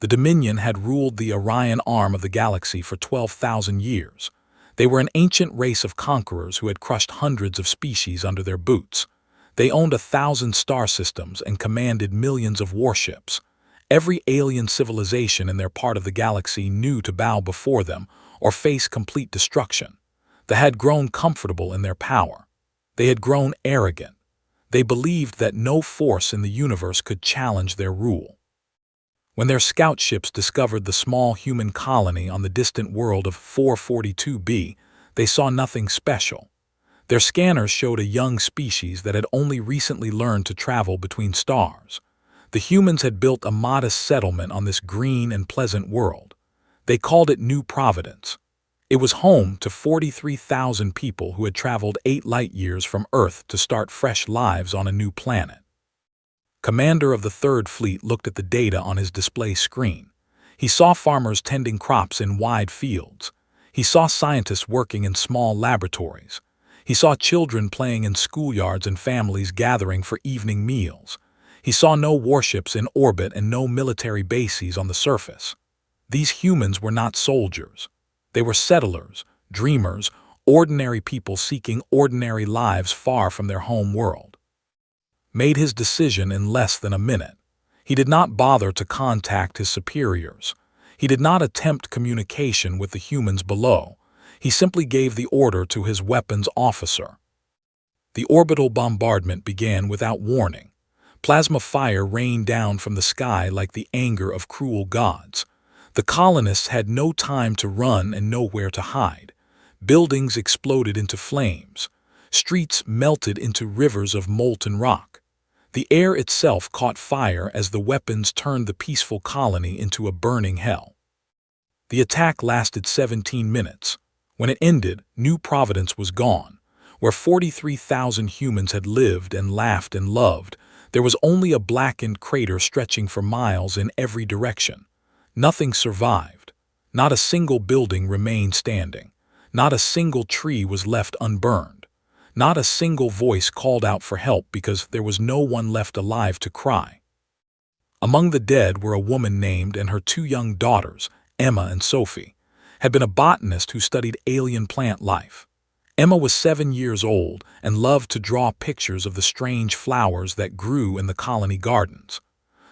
The Dominion had ruled the Orion arm of the galaxy for 12,000 years. They were an ancient race of conquerors who had crushed hundreds of species under their boots. They owned 1,000 star systems and commanded millions of warships. Every alien civilization in their part of the galaxy knew to bow before them or face complete destruction. They had grown comfortable in their power. They had grown arrogant. They believed that no force in the universe could challenge their rule. When their scout ships discovered the small human colony on the distant world of 442b, they saw nothing special. Their scanners showed a young species that had only recently learned to travel between stars. The humans had built a modest settlement on this green and pleasant world. They called it New Providence. It was home to 43,000 people who had traveled 8 light-years from Earth to start fresh lives on a new planet. Commander of the Third Fleet looked at the data on his display screen. He saw farmers tending crops in wide fields. He saw scientists working in small laboratories. He saw children playing in schoolyards and families gathering for evening meals. He saw no warships in orbit and no military bases on the surface. These humans were not soldiers. They were settlers, dreamers, ordinary people seeking ordinary lives far from their home world. Made his decision in less than a minute. He did not bother to contact his superiors. He did not attempt communication with the humans below. He simply gave the order to his weapons officer. The orbital bombardment began without warning. Plasma fire rained down from the sky like the anger of cruel gods. The colonists had no time to run and nowhere to hide. Buildings exploded into flames. Streets melted into rivers of molten rock. The air itself caught fire as the weapons turned the peaceful colony into a burning hell. The attack lasted 17 minutes. When it ended, New Providence was gone. Where 43,000 humans had lived and laughed and loved, there was only a blackened crater stretching for miles in every direction. Nothing survived. Not a single building remained standing. Not a single tree was left unburned. Not a single voice called out for help because there was no one left alive to cry. Among the dead were a woman named and her 2 young daughters, Emma and Sophie, had been a botanist who studied alien plant life. Emma was 7 years old and loved to draw pictures of the strange flowers that grew in the colony gardens.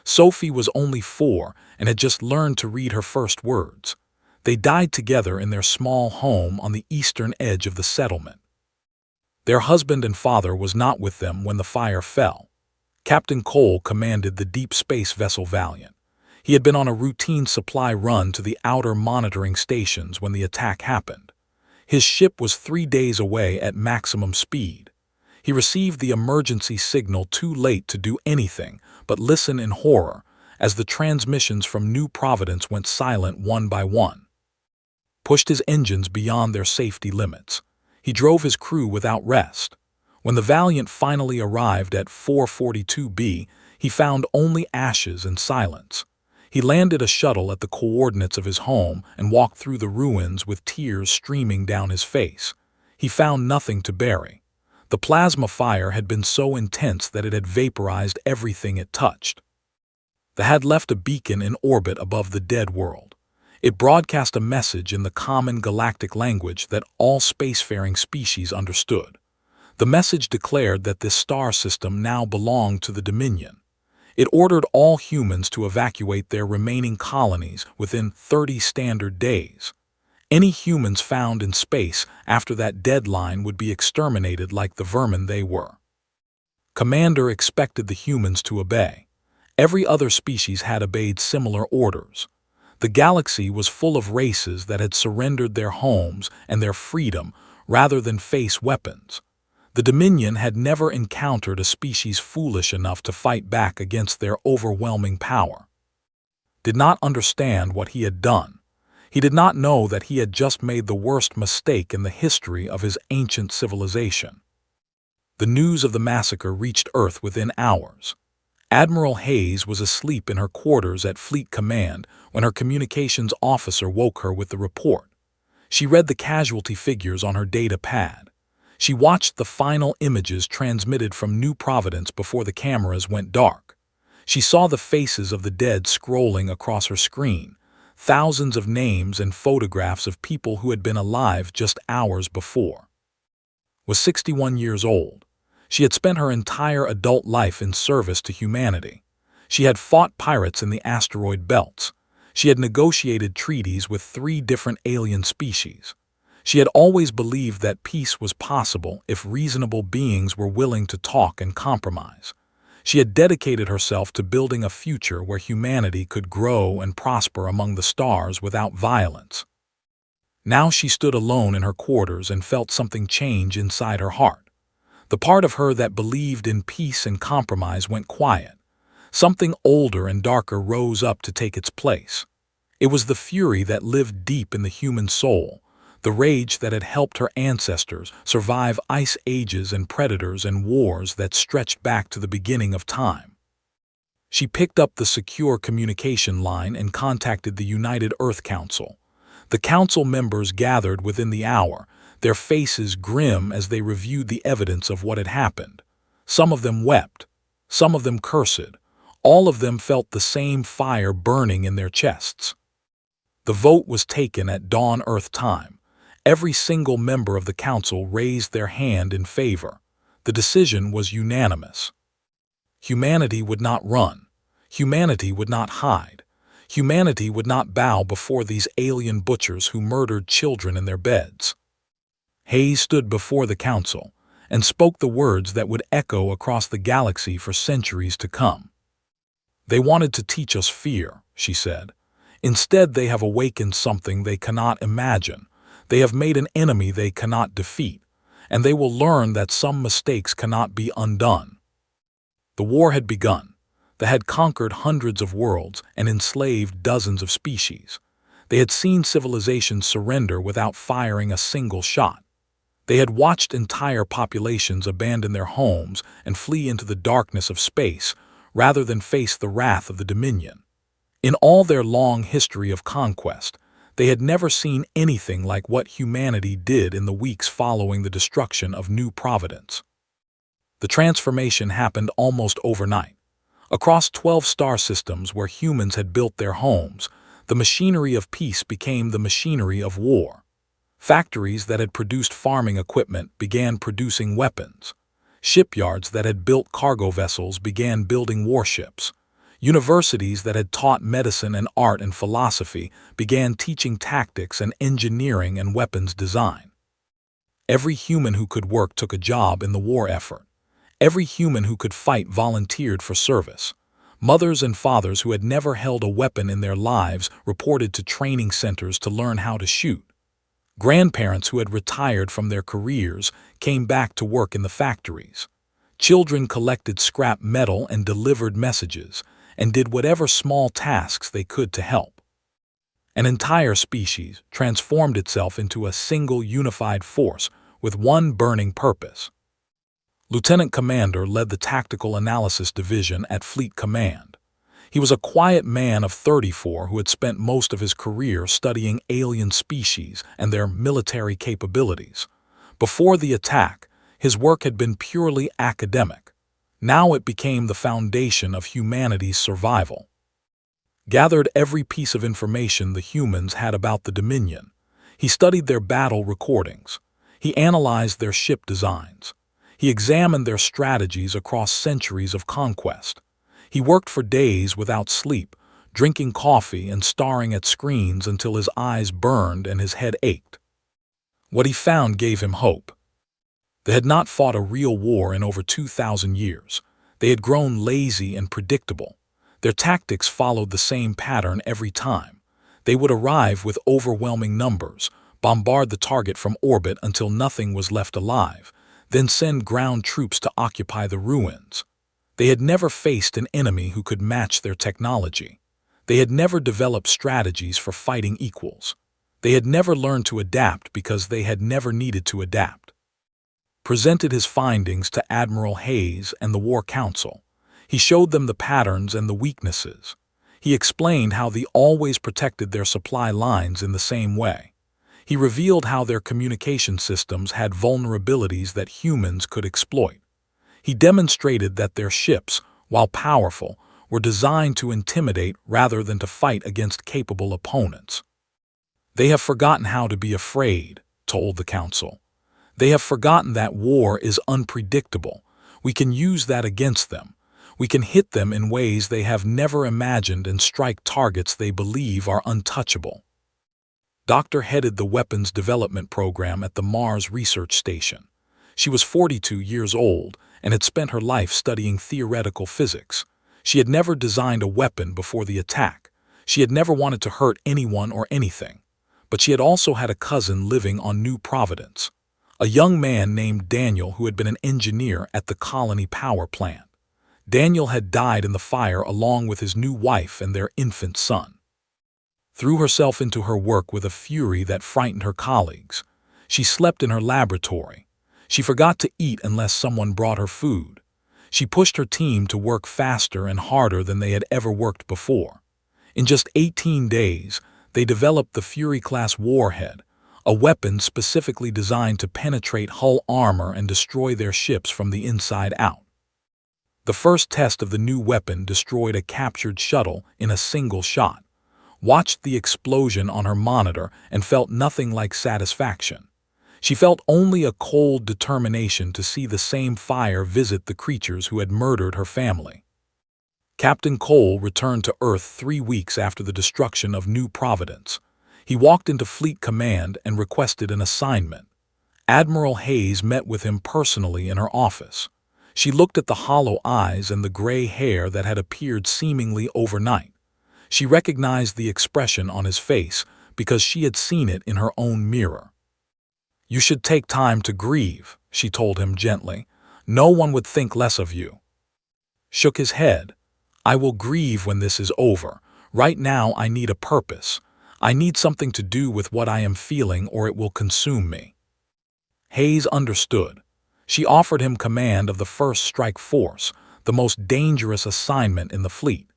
Sophie was only 4 and had just learned to read her first words. They died together in their small home on the eastern edge of the settlement. Their husband and father was not with them when the fire fell. Captain Cole commanded the deep space vessel Valiant. He had been on a routine supply run to the outer monitoring stations when the attack happened. His ship was 3 days away at maximum speed. He received the emergency signal too late to do anything but listen in horror as the transmissions from New Providence went silent one by one. Pushed his engines beyond their safety limits. He drove his crew without rest. When the Valiant finally arrived at 442b, he found only ashes and silence. He landed a shuttle at the coordinates of his home and walked through the ruins with tears streaming down his face. He found nothing to bury. The plasma fire had been so intense that it had vaporized everything it touched. They had left a beacon in orbit above the dead world. It broadcast a message in the common galactic language that all spacefaring species understood. The message declared that this star system now belonged to the Dominion. It ordered all humans to evacuate their remaining colonies within 30 standard days. Any humans found in space after that deadline would be exterminated like the vermin they were. Commander expected the humans to obey. Every other species had obeyed similar orders. The galaxy was full of races that had surrendered their homes and their freedom rather than face weapons. The Dominion had never encountered a species foolish enough to fight back against their overwhelming power. Did not understand what he had done. He did not know that he had just made the worst mistake in the history of his ancient civilization. The news of the massacre reached Earth within hours. Admiral Hayes was asleep in her quarters at Fleet Command when her communications officer woke her with the report. She read the casualty figures on her data pad. She watched the final images transmitted from New Providence before the cameras went dark. She saw the faces of the dead scrolling across her screen, thousands of names and photographs of people who had been alive just hours before. Was 61 years old. She had spent her entire adult life in service to humanity. She had fought pirates in the asteroid belts. She had negotiated treaties with 3 different alien species. She had always believed that peace was possible if reasonable beings were willing to talk and compromise. She had dedicated herself to building a future where humanity could grow and prosper among the stars without violence. Now she stood alone in her quarters and felt something change inside her heart. The part of her that believed in peace and compromise went quiet. Something older and darker rose up to take its place. It was the fury that lived deep in the human soul, the rage that had helped her ancestors survive ice ages and predators and wars that stretched back to the beginning of time. She picked up the secure communication line and contacted the United Earth Council. The council members gathered within the hour, their faces grim as they reviewed the evidence of what had happened. Some of them wept, some of them cursed. All of them felt the same fire burning in their chests. The vote was taken at dawn Earth time. Every single member of the council raised their hand in favor. The decision was unanimous. Humanity would not run. Humanity would not hide. Humanity would not bow before these alien butchers who murdered children in their beds. Hayes stood before the council and spoke the words that would echo across the galaxy for centuries to come. "They wanted to teach us fear," she said. "Instead, they have awakened something they cannot imagine. They have made an enemy they cannot defeat, and they will learn that some mistakes cannot be undone." The war had begun. They had conquered hundreds of worlds and enslaved dozens of species. They had seen civilizations surrender without firing a single shot. They had watched entire populations abandon their homes and flee into the darkness of space rather than face the wrath of the Dominion. In all their long history of conquest, they had never seen anything like what humanity did in the weeks following the destruction of New Providence. The transformation happened almost overnight. Across 12 star systems where humans had built their homes, the machinery of peace became the machinery of war. Factories that had produced farming equipment began producing weapons. Shipyards that had built cargo vessels began building warships. Universities that had taught medicine and art and philosophy began teaching tactics and engineering and weapons design. Every human who could work took a job in the war effort. Every human who could fight volunteered for service. Mothers and fathers who had never held a weapon in their lives reported to training centers to learn how to shoot. Grandparents who had retired from their careers came back to work in the factories. Children collected scrap metal and delivered messages, and did whatever small tasks they could to help. An entire species transformed itself into a single unified force with one burning purpose. Lieutenant Commander led the Tactical Analysis Division at Fleet Command. He was a quiet man of 34 who had spent most of his career studying alien species and their military capabilities. Before the attack, his work had been purely academic. Now it became the foundation of humanity's survival. Gathered every piece of information the humans had about the Dominion. He studied their battle recordings. He analyzed their ship designs. He examined their strategies across centuries of conquest. He worked for days without sleep, drinking coffee and staring at screens until his eyes burned and his head ached. What he found gave him hope. They had not fought a real war in over 2,000 years. They had grown lazy and predictable. Their tactics followed the same pattern every time. They would arrive with overwhelming numbers, bombard the target from orbit until nothing was left alive, then send ground troops to occupy the ruins. They had never faced an enemy who could match their technology. They had never developed strategies for fighting equals. They had never learned to adapt because they had never needed to adapt. Presented his findings to Admiral Hayes and the War Council. He showed them the patterns and the weaknesses. He explained how they always protected their supply lines in the same way. He revealed how their communication systems had vulnerabilities that humans could exploit. He demonstrated that their ships, while powerful, were designed to intimidate rather than to fight against capable opponents. "They have forgotten how to be afraid," told the council. "They have forgotten that war is unpredictable. We can use that against them. We can hit them in ways they have never imagined and strike targets they believe are untouchable." Doctor headed the weapons development program at the Mars Research Station. She was 42 years old and had spent her life studying theoretical physics. She had never designed a weapon before the attack. She had never wanted to hurt anyone or anything. But she had also had a cousin living on New Providence, a young man named Daniel who had been an engineer at the colony power plant. Daniel had died in the fire along with his new wife and their infant son. Threw herself into her work with a fury that frightened her colleagues. She slept in her laboratory. She forgot to eat unless someone brought her food. She pushed her team to work faster and harder than they had ever worked before. In just 18 days, they developed the Fury-class warhead, a weapon specifically designed to penetrate hull armor and destroy their ships from the inside out. The first test of the new weapon destroyed a captured shuttle in a single shot. Watched the explosion on her monitor and felt nothing like satisfaction. She felt only a cold determination to see the same fire visit the creatures who had murdered her family. Captain Cole returned to Earth 3 weeks after the destruction of New Providence. He walked into Fleet Command and requested an assignment. Admiral Hayes met with him personally in her office. She looked at the hollow eyes and the gray hair that had appeared seemingly overnight. She recognized the expression on his face because she had seen it in her own mirror. "You should take time to grieve," she told him gently. "No one would think less of you." Shook his head. "I will grieve when this is over. Right now I need a purpose. I need something to do with what I am feeling or it will consume me." Hayes understood. She offered him command of the First Strike Force, the most dangerous assignment in the fleet.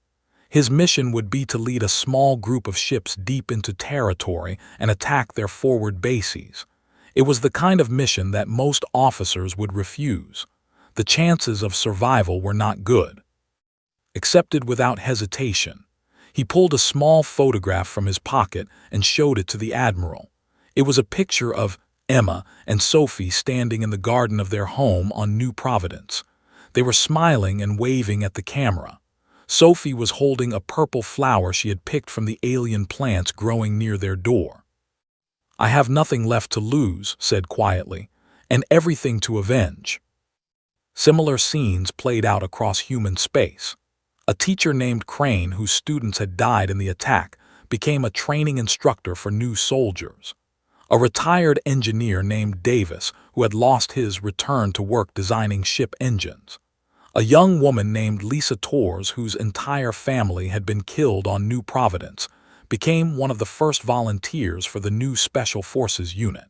His mission would be to lead a small group of ships deep into territory and attack their forward bases. It was the kind of mission that most officers would refuse. The chances of survival were not good. Accepted without hesitation. He pulled a small photograph from his pocket and showed it to the admiral. It was a picture of Emma and Sophie standing in the garden of their home on New Providence. They were smiling and waving at the camera. Sophie was holding a purple flower she had picked from the alien plants growing near their door. "I have nothing left to lose," said quietly, "and everything to avenge." Similar scenes played out across human space. A teacher named Crane, whose students had died in the attack, became a training instructor for new soldiers. A retired engineer named Davis, who had lost his, returned to work designing ship engines. A young woman named Lisa Torres, whose entire family had been killed on New Providence, became one of the first volunteers for the new Special Forces unit.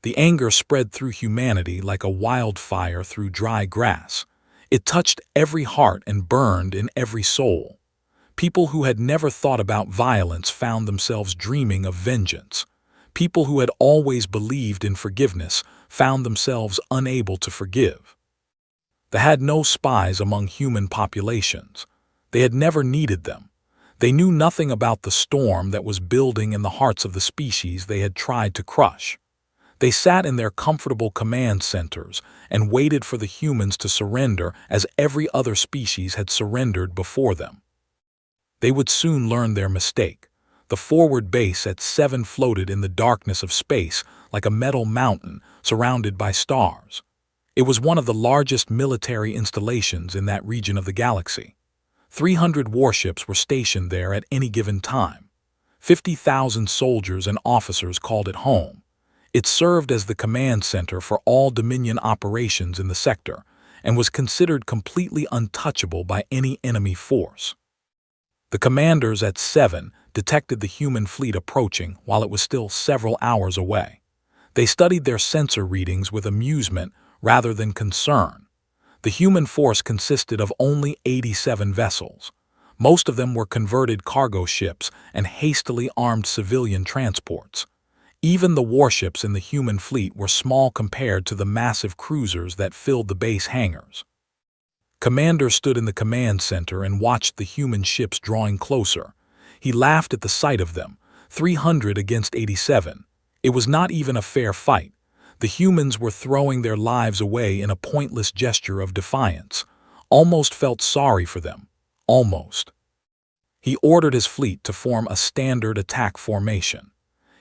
The anger spread through humanity like a wildfire through dry grass. It touched every heart and burned in every soul. People who had never thought about violence found themselves dreaming of vengeance. People who had always believed in forgiveness found themselves unable to forgive. They had no spies among human populations. They had never needed them. They knew nothing about the storm that was building in the hearts of the species they had tried to crush. They sat in their comfortable command centers and waited for the humans to surrender as every other species had surrendered before them. They would soon learn their mistake. The forward base at 7 floated in the darkness of space like a metal mountain surrounded by stars. It was one of the largest military installations in that region of the galaxy. 300 warships were stationed there at any given time. 50,000 soldiers and officers called it home. It served as the command center for all Dominion operations in the sector and was considered completely untouchable by any enemy force. The commanders at 7 detected the human fleet approaching while it was still several hours away. They studied their sensor readings with amusement rather than concern. The human force consisted of only 87 vessels. Most of them were converted cargo ships and hastily armed civilian transports. Even the warships in the human fleet were small compared to the massive cruisers that filled the base hangars. Commander stood in the command center and watched the human ships drawing closer. He laughed at the sight of them, 300 against 87. It was not even a fair fight. The humans were throwing their lives away in a pointless gesture of defiance. Almost felt sorry for them. Almost. He ordered his fleet to form a standard attack formation.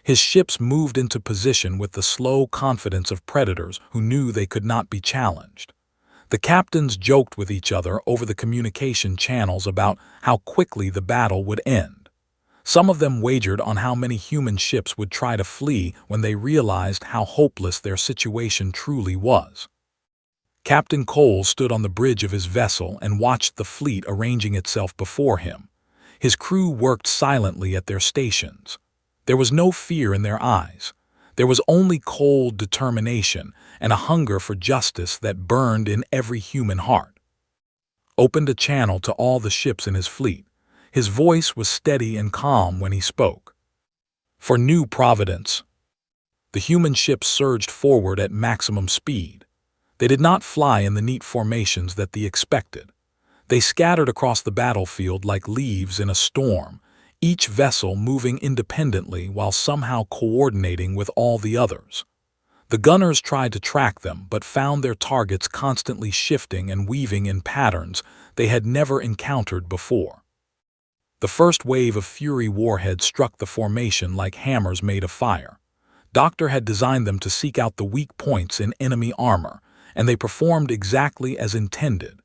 His ships moved into position with the slow confidence of predators who knew they could not be challenged. The captains joked with each other over the communication channels about how quickly the battle would end. Some of them wagered on how many human ships would try to flee when they realized how hopeless their situation truly was. Captain Cole stood on the bridge of his vessel and watched the fleet arranging itself before him. His crew worked silently at their stations. There was no fear in their eyes. There was only cold determination and a hunger for justice that burned in every human heart. Opened a channel to all the ships in his fleet. His voice was steady and calm when he spoke. For New Providence. The human ships surged forward at maximum speed. They did not fly in the neat formations that they expected. They scattered across the battlefield like leaves in a storm, each vessel moving independently while somehow coordinating with all the others. The gunners tried to track them but found their targets constantly shifting and weaving in patterns they had never encountered before. The first wave of Fury warheads struck the formation like hammers made of fire. Doctor had designed them to seek out the weak points in enemy armor, and they performed exactly as intended.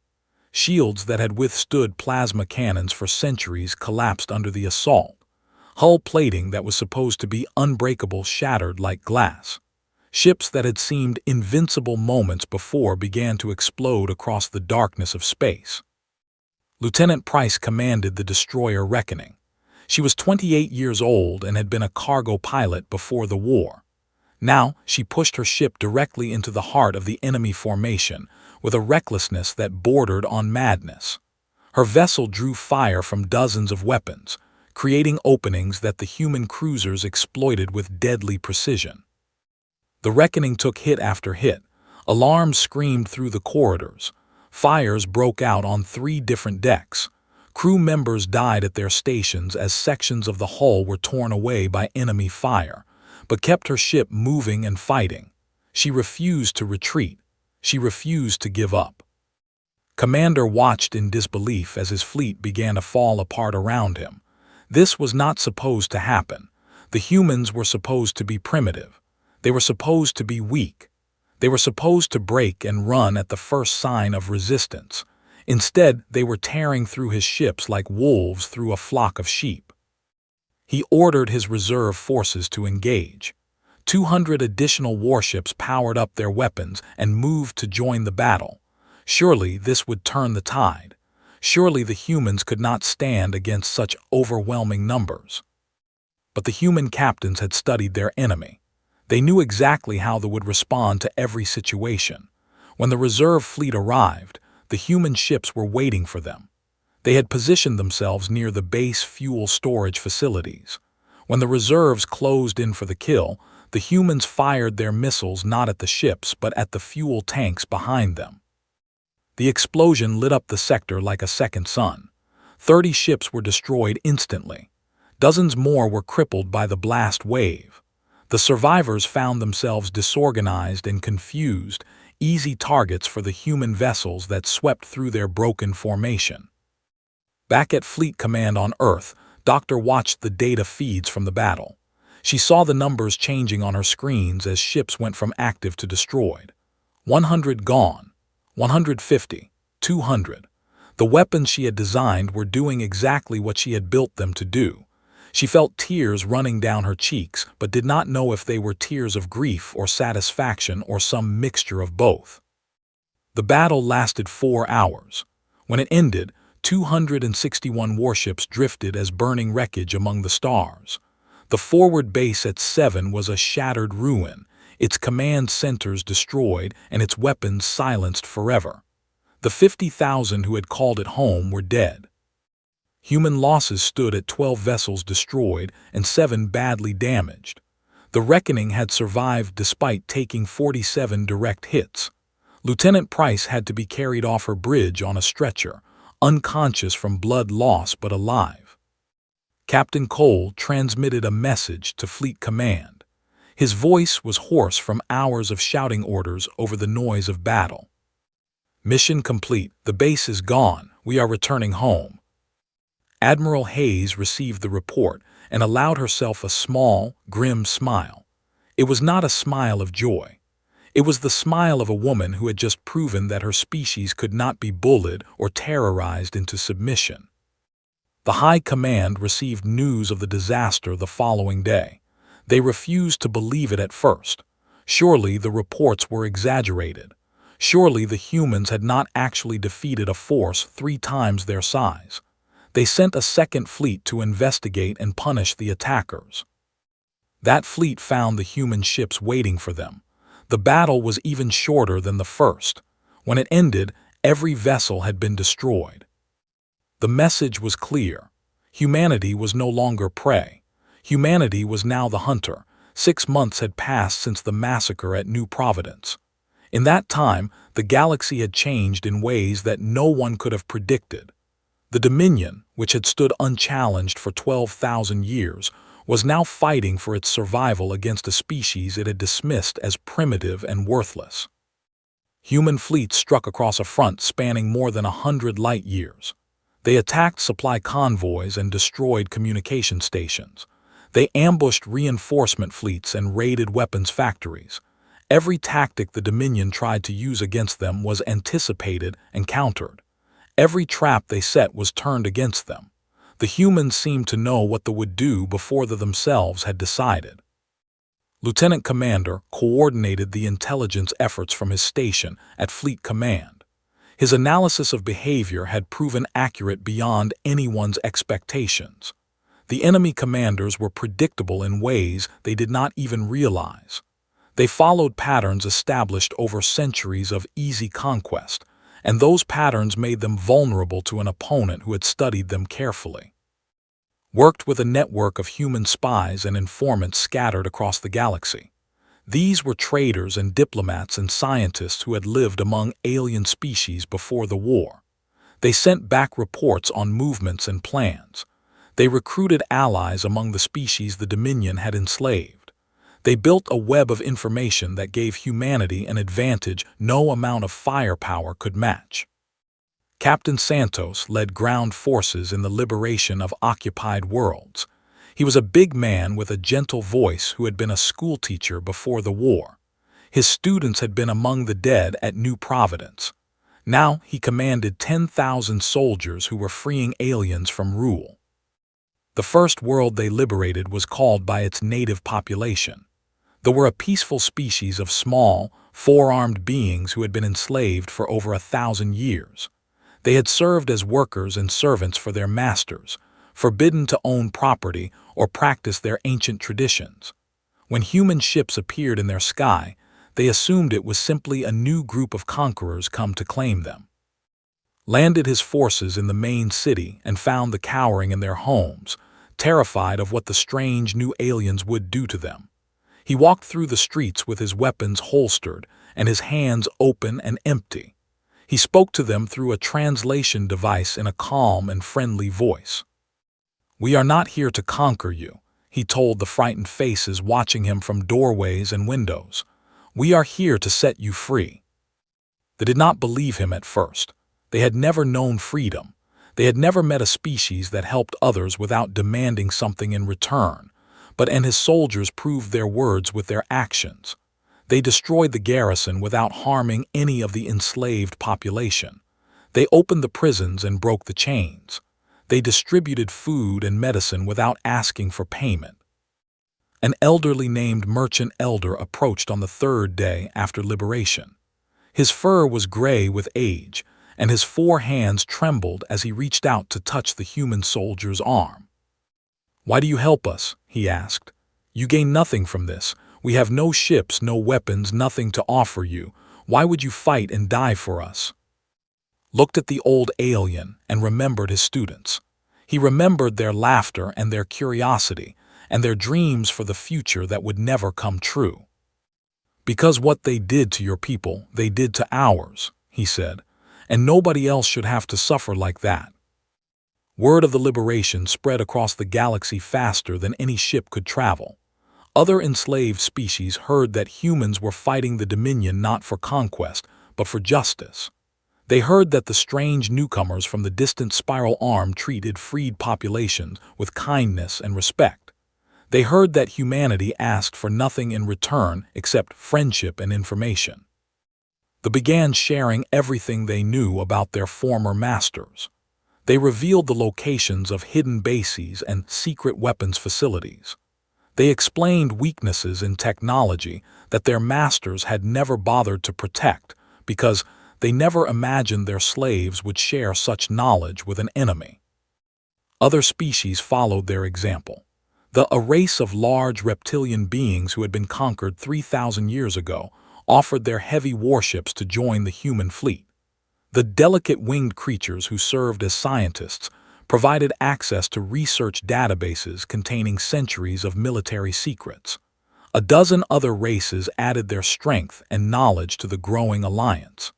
Shields that had withstood plasma cannons for centuries collapsed under the assault. Hull plating that was supposed to be unbreakable shattered like glass. Ships that had seemed invincible moments before began to explode across the darkness of space. Lieutenant Price commanded the destroyer Reckoning. She was 28 years old and had been a cargo pilot before the war. Now she pushed her ship directly into the heart of the enemy formation with a recklessness that bordered on madness. Her vessel drew fire from dozens of weapons, creating openings that the human cruisers exploited with deadly precision. The Reckoning took hit after hit. Alarms screamed through the corridors. Fires broke out on 3 different decks. Crew members died at their stations as sections of the hull were torn away by enemy fire, but kept her ship moving and fighting. She refused to retreat. She refused to give up. Commander watched in disbelief as his fleet began to fall apart around him. This was not supposed to happen. The humans were supposed to be primitive. They were supposed to be weak. They were supposed to break and run at the first sign of resistance. Instead, they were tearing through his ships like wolves through a flock of sheep. He ordered his reserve forces to engage. 200 additional warships powered up their weapons and moved to join the battle. Surely this would turn the tide. Surely the humans could not stand against such overwhelming numbers. But the human captains had studied their enemy. They knew exactly how they would respond to every situation. When the reserve fleet arrived, the human ships were waiting for them. They had positioned themselves near the base fuel storage facilities. When the reserves closed in for the kill, the humans fired their missiles not at the ships but at the fuel tanks behind them. The explosion lit up the sector like a second sun. 30 ships were destroyed instantly. Dozens more were crippled by the blast wave. The survivors found themselves disorganized and confused, easy targets for the human vessels that swept through their broken formation. Back at Fleet Command on Earth, Doctor watched the data feeds from the battle. She saw the numbers changing on her screens as ships went from active to destroyed. 100 gone, 150, 200. The weapons she had designed were doing exactly what she had built them to do. She felt tears running down her cheeks, but did not know if they were tears of grief or satisfaction or some mixture of both. The battle lasted 4 hours. When it ended, 261 warships drifted as burning wreckage among the stars. The forward base at 7 was a shattered ruin, its command centers destroyed and its weapons silenced forever. The 50,000 who had called it home were dead. Human losses stood at 12 vessels destroyed and 7 badly damaged. The Reckoning had survived despite taking 47 direct hits. Lieutenant Price had to be carried off her bridge on a stretcher, unconscious from blood loss but alive. Captain Cole transmitted a message to Fleet Command. His voice was hoarse from hours of shouting orders over the noise of battle. "Mission complete. The base is gone. We are returning home." Admiral Hayes received the report and allowed herself a small, grim smile. It was not a smile of joy. It was the smile of a woman who had just proven that her species could not be bullied or terrorized into submission. The High Command received news of the disaster the following day. They refused to believe it at first. Surely the reports were exaggerated. Surely the humans had not actually defeated a force 3 times their size. They sent a second fleet to investigate and punish the attackers. That fleet found the human ships waiting for them. The battle was even shorter than the first. When it ended, every vessel had been destroyed. The message was clear. Humanity was no longer prey. Humanity was now the hunter. 6 months had passed since the massacre at New Providence. In that time, the galaxy had changed in ways that no one could have predicted. The Dominion, which had stood unchallenged for 12,000 years, was now fighting for its survival against a species it had dismissed as primitive and worthless. Human fleets struck across a front spanning more than 100 light years. They attacked supply convoys and destroyed communication stations. They ambushed reinforcement fleets and raided weapons factories. Every tactic the Dominion tried to use against them was anticipated and countered. Every trap they set was turned against them. The humans seemed to know what they would do before they themselves had decided. Lieutenant Commander coordinated the intelligence efforts from his station at Fleet Command. His analysis of behavior had proven accurate beyond anyone's expectations. The enemy commanders were predictable in ways they did not even realize. They followed patterns established over centuries of easy conquest, and those patterns made them vulnerable to an opponent who had studied them carefully. Worked with a network of human spies and informants scattered across the galaxy. These were traders and diplomats and scientists who had lived among alien species before the war. They sent back reports on movements and plans. They recruited allies among the species the Dominion had enslaved. They built a web of information that gave humanity an advantage no amount of firepower could match. Captain Santos led ground forces in the liberation of occupied worlds. He was a big man with a gentle voice who had been a schoolteacher before the war. His students had been among the dead at New Providence. Now he commanded 10,000 soldiers who were freeing aliens from rule. The first world they liberated was called by its native population. They were a peaceful species of small, 4-armed beings who had been enslaved for over 1,000 years. They had served as workers and servants for their masters, forbidden to own property or practice their ancient traditions. When human ships appeared in their sky, they assumed it was simply a new group of conquerors come to claim them. Landed his forces in the main city and found the cowering in their homes, terrified of what the strange new aliens would do to them. He walked through the streets with his weapons holstered and his hands open and empty. He spoke to them through a translation device in a calm and friendly voice. "We are not here to conquer you," he told the frightened faces watching him from doorways and windows. "We are here to set you free." They did not believe him at first. They had never known freedom. They had never met a species that helped others without demanding something in return. But his soldiers proved their words with their actions. They destroyed the garrison without harming any of the enslaved population. They opened the prisons and broke the chains. They distributed food and medicine without asking for payment. An elderly named Merchant Elder approached on the 3rd day after liberation. His fur was gray with age, and his 4 hands trembled as he reached out to touch the human soldier's arm. "Why do you help us?" he asked. "You gain nothing from this. We have no ships, no weapons, nothing to offer you. Why would you fight and die for us?" Looked at the old alien and remembered his students. He remembered their laughter and their curiosity and their dreams for the future that would never come true. Because what they did to your people, they did to ours, he said, and nobody else should have to suffer like that. Word of the liberation spread across the galaxy faster than any ship could travel. Other enslaved species heard that humans were fighting the Dominion not for conquest, but for justice. They heard that the strange newcomers from the distant Spiral Arm treated freed populations with kindness and respect. They heard that humanity asked for nothing in return except friendship and information. They began sharing everything they knew about their former masters. They revealed the locations of hidden bases and secret weapons facilities. They explained weaknesses in technology that their masters had never bothered to protect because they never imagined their slaves would share such knowledge with an enemy. Other species followed their example. A race of large reptilian beings who had been conquered 3,000 years ago offered their heavy warships to join the human fleet. The delicate winged creatures who served as scientists provided access to research databases containing centuries of military secrets. A dozen other races added their strength and knowledge to the growing alliance.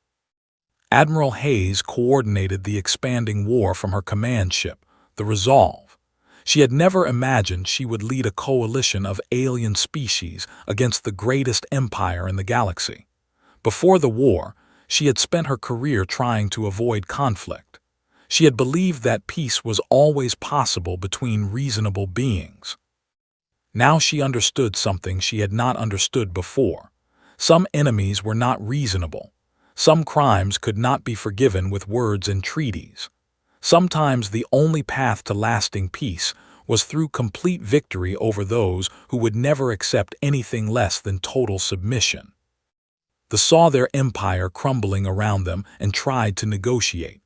Admiral Hayes coordinated the expanding war from her command ship, the Resolve. She had never imagined she would lead a coalition of alien species against the greatest empire in the galaxy. Before the war, she had spent her career trying to avoid conflict. She had believed that peace was always possible between reasonable beings. Now she understood something she had not understood before. Some enemies were not reasonable. Some crimes could not be forgiven with words and treaties. Sometimes the only path to lasting peace was through complete victory over those who would never accept anything less than total submission. They saw their empire crumbling around them and tried to negotiate.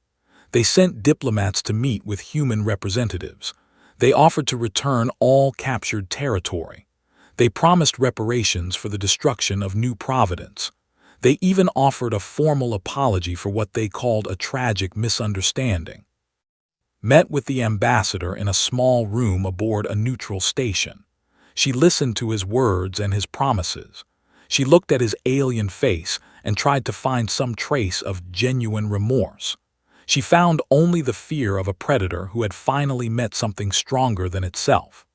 They sent diplomats to meet with human representatives. They offered to return all captured territory. They promised reparations for the destruction of New Providence. They even offered a formal apology for what they called a tragic misunderstanding. Met with the ambassador in a small room aboard a neutral station. She listened to his words and his promises. She looked at his alien face and tried to find some trace of genuine remorse. She found only the fear of a predator who had finally met something stronger than itself.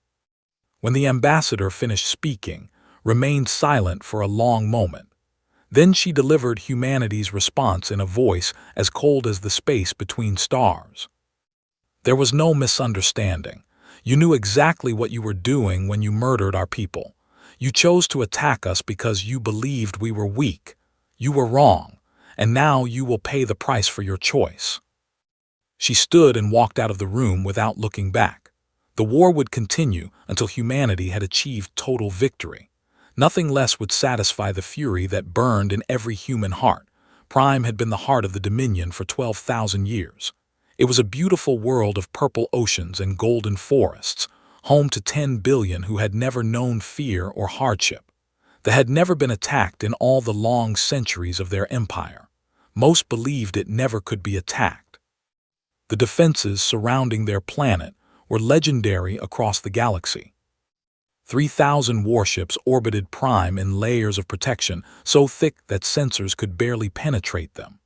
When the ambassador finished speaking, remained silent for a long moment. Then she delivered humanity's response in a voice as cold as the space between stars. There was no misunderstanding. You knew exactly what you were doing when you murdered our people. You chose to attack us because you believed we were weak. You were wrong, and now you will pay the price for your choice. She stood and walked out of the room without looking back. The war would continue until humanity had achieved total victory. Nothing less would satisfy the fury that burned in every human heart. Prime had been the heart of the Dominion for 12,000 years. It was a beautiful world of purple oceans and golden forests, home to 10 billion who had never known fear or hardship. They had never been attacked in all the long centuries of their empire. Most believed it never could be attacked. The defenses surrounding their planet were legendary across the galaxy. 3,000 warships orbited Prime in layers of protection so thick that sensors could barely penetrate them.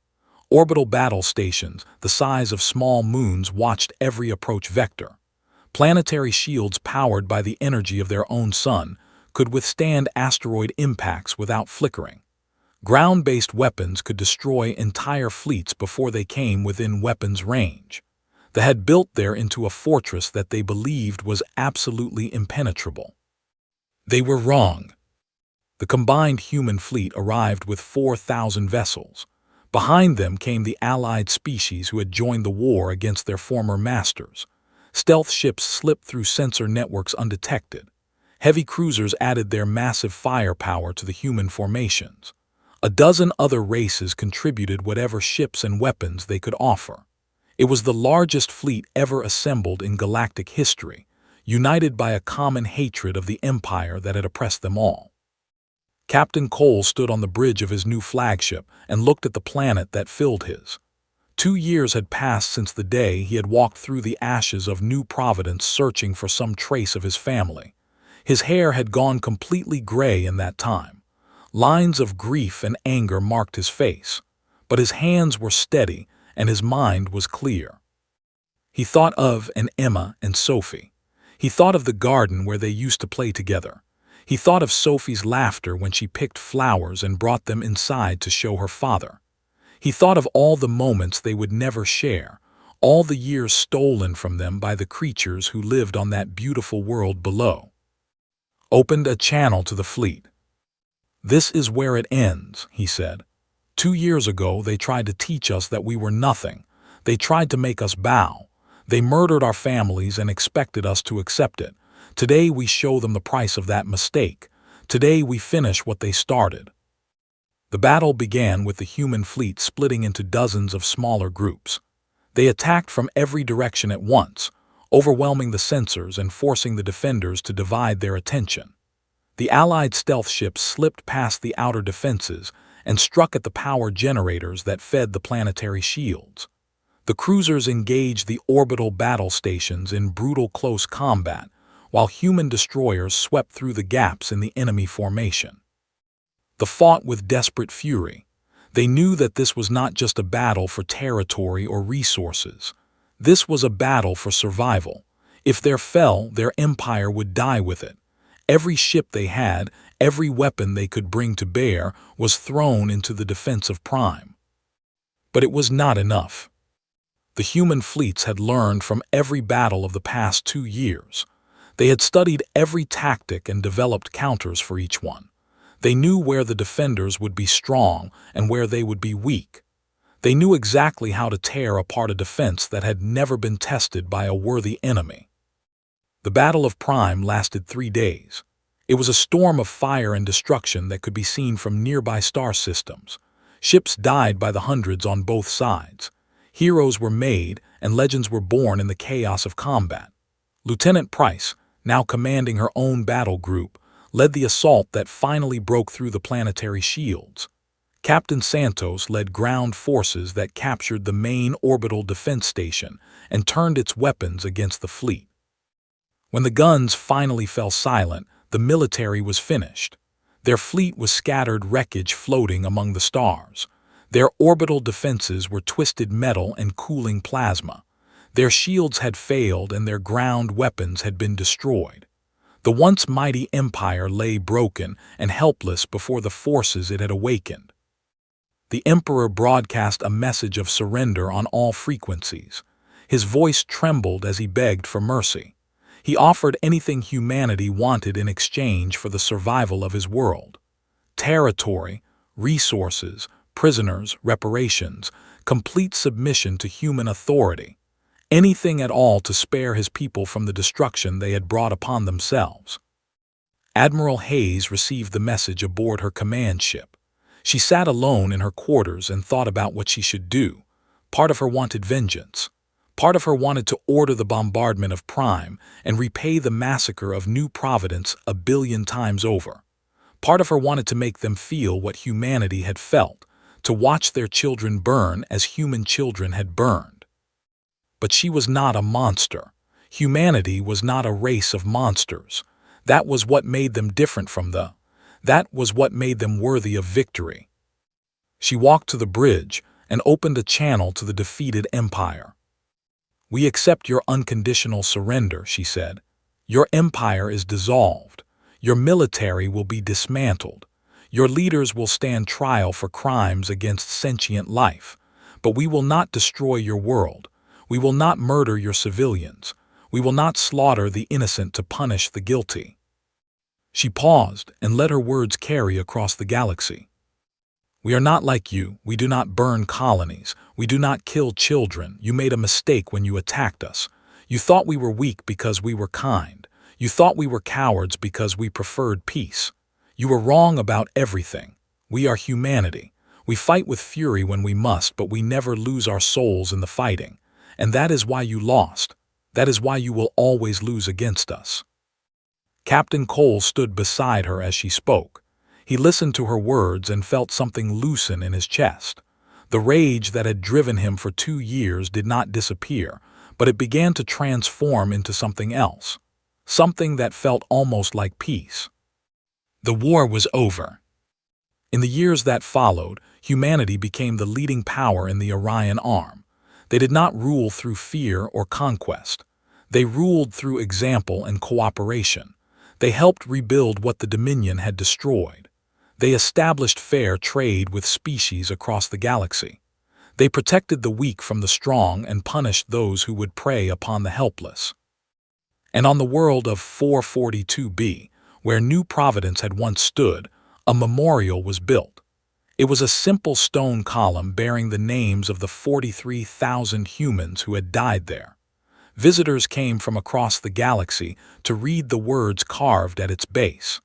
Orbital battle stations, the size of small moons, watched every approach vector. Planetary shields powered by the energy of their own sun could withstand asteroid impacts without flickering. Ground-based weapons could destroy entire fleets before they came within weapons range. They had built there into a fortress that they believed was absolutely impenetrable. They were wrong. The combined human fleet arrived with 4,000 vessels. Behind them came the allied species who had joined the war against their former masters. Stealth ships slipped through sensor networks undetected. Heavy cruisers added their massive firepower to the human formations. A dozen other races contributed whatever ships and weapons they could offer. It was the largest fleet ever assembled in galactic history, united by a common hatred of the empire that had oppressed them all. Captain Cole stood on the bridge of his new flagship and looked at the planet that filled his. 2 years had passed since the day he had walked through the ashes of New Providence searching for some trace of his family. His hair had gone completely gray in that time. Lines of grief and anger marked his face, but his hands were steady and his mind was clear. He thought of Emma and Sophie. He thought of the garden where they used to play together. He thought of Sophie's laughter when she picked flowers and brought them inside to show her father. He thought of all the moments they would never share, all the years stolen from them by the creatures who lived on that beautiful world below. Opened a channel to the fleet. "This is where it ends," he said. "2 years ago they tried to teach us that we were nothing. They tried to make us bow. They murdered our families and expected us to accept it. Today we show them the price of that mistake. Today we finish what they started." The battle began with the human fleet splitting into dozens of smaller groups. They attacked from every direction at once, overwhelming the sensors and forcing the defenders to divide their attention. The Allied stealth ships slipped past the outer defenses and struck at the power generators that fed the planetary shields. The cruisers engaged the orbital battle stations in brutal close combat, while human destroyers swept through the gaps in the enemy formation. They fought with desperate fury. They knew that this was not just a battle for territory or resources. This was a battle for survival. If there fell, their empire would die with it. Every ship they had, every weapon they could bring to bear, was thrown into the defense of Prime. But it was not enough. The human fleets had learned from every battle of the past 2 years. They had studied every tactic and developed counters for each one. They knew where the defenders would be strong and where they would be weak. They knew exactly how to tear apart a defense that had never been tested by a worthy enemy. The Battle of Prime lasted 3 days. It was a storm of fire and destruction that could be seen from nearby star systems. Ships died by the hundreds on both sides. Heroes were made and legends were born in the chaos of combat. Lieutenant Price, now commanding her own battle group, led the assault that finally broke through the planetary shields. Captain Santos led ground forces that captured the main orbital defense station and turned its weapons against the fleet. When the guns finally fell silent, the military was finished. Their fleet was scattered wreckage floating among the stars. Their orbital defenses were twisted metal and cooling plasma. Their shields had failed and their ground weapons had been destroyed. The once mighty empire lay broken and helpless before the forces it had awakened. The Emperor broadcast a message of surrender on all frequencies. His voice trembled as he begged for mercy. He offered anything humanity wanted in exchange for the survival of his world. Territory, resources, prisoners, reparations, complete submission to human authority. Anything at all to spare his people from the destruction they had brought upon themselves. Admiral Hayes received the message aboard her command ship. She sat alone in her quarters and thought about what she should do. Part of her wanted vengeance. Part of her wanted to order the bombardment of Prime and repay the massacre of New Providence 1 billion times over. Part of her wanted to make them feel what humanity had felt, to watch their children burn as human children had burned. But she was not a monster. Humanity was not a race of monsters. That was what made them different from that was what made them worthy of victory. She walked to the bridge and opened a channel to the defeated empire. "We accept your unconditional surrender," she said. "Your empire is dissolved. Your military will be dismantled. Your leaders will stand trial for crimes against sentient life. But we will not destroy your world. We will not murder your civilians. We will not slaughter the innocent to punish the guilty." She paused and let her words carry across the galaxy. "We are not like you. We do not burn colonies. We do not kill children. You made a mistake when you attacked us. You thought we were weak because we were kind. You thought we were cowards because we preferred peace. You were wrong about everything. We are humanity. We fight with fury when we must, but we never lose our souls in the fighting. And that is why you lost. That is why you will always lose against us." Captain Cole stood beside her as she spoke. He listened to her words and felt something loosen in his chest. The rage that had driven him for 2 years did not disappear, but it began to transform into something else. Something that felt almost like peace. The war was over. In the years that followed, humanity became the leading power in the Orion Arm. They did not rule through fear or conquest. They ruled through example and cooperation. They helped rebuild what the Dominion had destroyed. They established fair trade with species across the galaxy. They protected the weak from the strong and punished those who would prey upon the helpless. And on the world of 442b, where New Providence had once stood, a memorial was built. It was a simple stone column bearing the names of the 43,000 humans who had died there. Visitors came from across the galaxy to read the words carved at its base.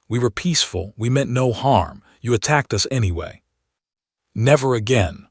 "We were peaceful, we meant no harm, you attacked us anyway. Never again.